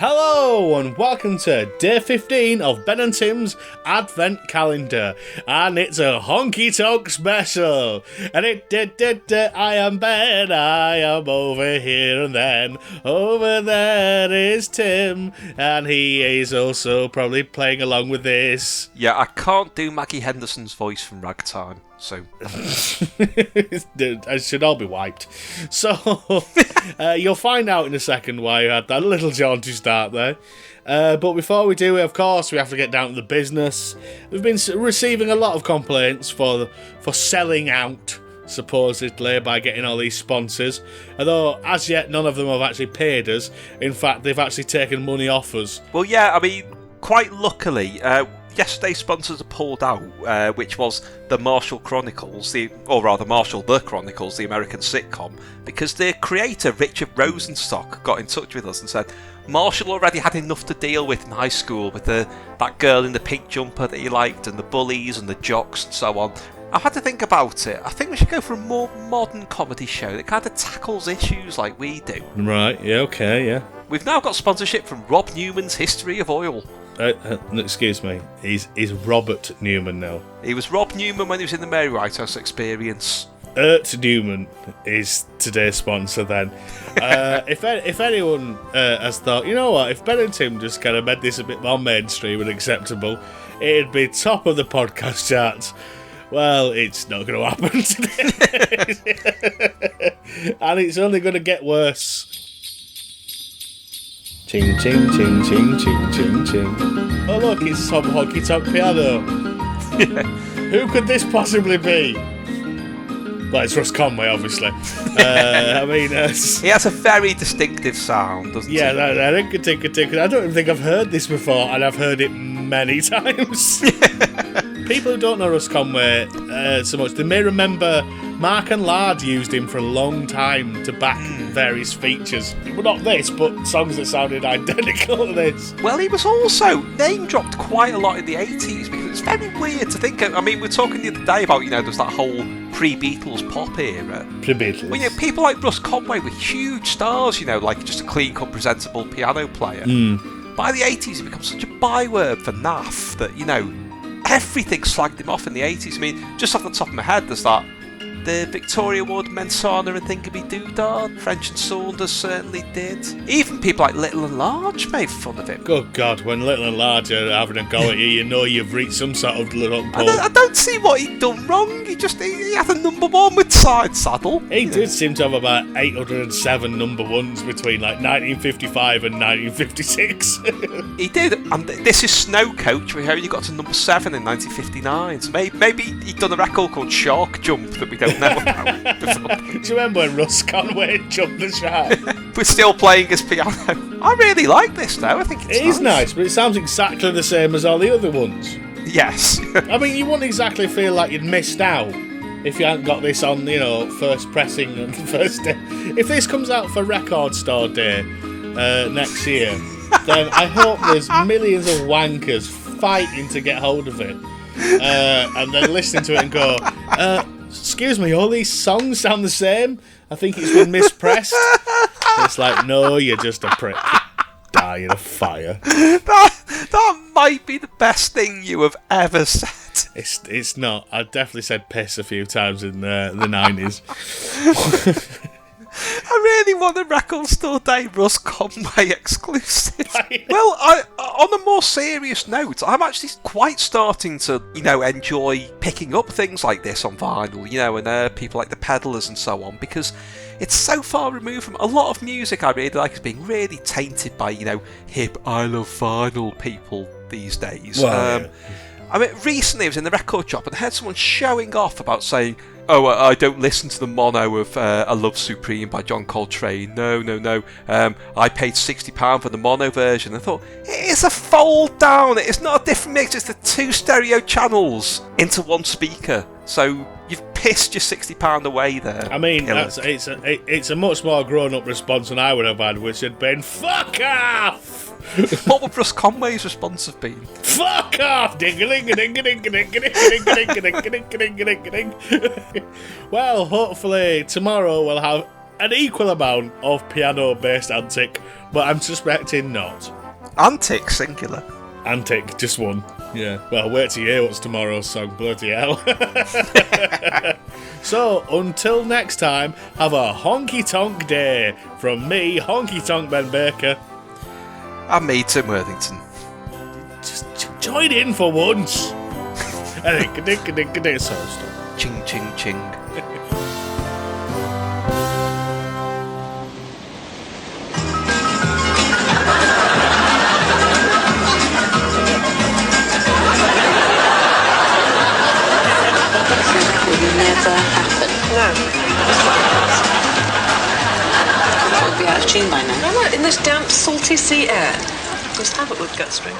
Hello and welcome to day 15 of Ben and Tim's Advent Calendar, and it's a honky tonk special. And I am Ben, I am over here, and then over there is Tim, and he is also probably playing along with this. Yeah, I can't do Maggie Henderson's voice from Ragtime, so I should all be wiped. So you'll find out in a second why you had that little jaunty start there. But before we do, of course, we have to get down to the business. We've been receiving a lot of complaints for selling out, supposedly, by getting all these sponsors. Although, as yet, none of them have actually paid us. In fact, they've actually taken money off us. Well, yeah, I mean, quite luckily, yesterday's sponsors are pulled out, which was the Marshall Chronicles, Marshall the Chronicles, the American sitcom, because their creator, Richard Rosenstock, got in touch with us and said Marshall already had enough to deal with in high school with that girl in the pink jumper that he liked, and the bullies and the jocks and so on. I've had to think about it. I think we should go for a more modern comedy show that kind of tackles issues like we do. Right, yeah, okay, yeah. We've now got sponsorship from Rob Newman's History of Oil. Excuse me, he's Robert Newman now. He was Rob Newman when he was in the Mary Whitehouse Experience. Newman is today's sponsor then. If anyone has thought, you know what, if Ben and Tim just kind of made this a bit more mainstream and acceptable, it'd be top of the podcast charts. Well, it's not going to happen today. And it's only going to get worse. Ching, ching, ching, ching, ching, ching, ching. Oh look, it's some honky tonk piano. Who could this possibly be? Well, it's Russ Conway, obviously. I mean, he has a very distinctive sound, doesn't he? Yeah, I don't even think I've heard this before, and I've heard it many times. People who don't know Russ Conway so much, they may remember Mark and Lard used him for a long time to back various features. Well, not this, but songs that sounded identical to this. Well, he was also name-dropped quite a lot in the 80s, because it's very weird to think of. I mean, we were talking the other day about, there's that whole pre-Beatles pop era. Pre-Beatles. Well, people like Russ Conway were huge stars, like just a clean-cut, presentable piano player. By the 80s, he becomes such a byword for naff that, everything slagged him off in the 80s. I mean, just off the top of my head, there's that the Victoria Award Mensana and Thingamee Doodah. French and Saunders certainly did. Even people like Little and Large made fun of him. Good God, when Little and Large are having a go at you, you know you've reached some sort of little pull. I don't see what he'd done wrong. He had a number one with Side Saddle. He did seem to have about 807 number ones between 1955 and 1956. He did, and this is Snow Coach, where he only got to number 7 in 1959. So maybe he'd done a record called Shark Jump that we don't know about before. Do you remember when Russ Conway jumped the shark? We're still playing his piano. I really like this though. I think it is nice, but it sounds exactly the same as all the other ones. Yes. I mean, you wouldn't exactly feel like you'd missed out if you hadn't got this on, first pressing and first day. If this comes out for Record Store Day next year, then I hope there's millions of wankers fighting to get hold of it, and then listening to it and go, excuse me, all these songs sound the same? I think it's been mispressed. It's like, no, you're just a prick. Die in a fire. That might be the best thing you have ever said. It's not. I definitely said piss a few times in the 90s. I really want a Record Store Day Russ Conway exclusive. Well, on a more serious note, I'm actually quite starting to, enjoy picking up things like this on vinyl, and people like the Peddlers and so on, because it's so far removed from a lot of music I really like is being really tainted by, hip I love vinyl people these days. Well, yeah. I mean, recently I was in the record shop and I heard someone showing off about saying, oh, I don't listen to the mono of A Love Supreme by John Coltrane. No. I paid £60 for the mono version. I thought, it is a fold down. It's not a different mix. It's the 2 stereo channels into one speaker. So you've pissed your £60 away there. I mean, it's a much more grown-up response than I would have had, which had been, fuck off! What would Russ Conway's response have been? Fuck off! Ding-a-ling-a-ding-a-ding-a-ding-a-ding-a-ding-a-ding-a-ding-a-ding-a-ding. Well, hopefully tomorrow we'll have an equal amount of piano-based antic, but I'm suspecting not. Antic, singular. Antic, just one. Yeah. Well, wait till you hear what's tomorrow's song. Bloody hell. So, until next time, have a honky-tonk day. From me, Honky Tonk Ben Baker. And me, Tim Worthington. Just join in for once. So stop. Ching, ching, ching. No. It would be out of tune by now. No, in this damp, salty sea air. Just have it with gut string.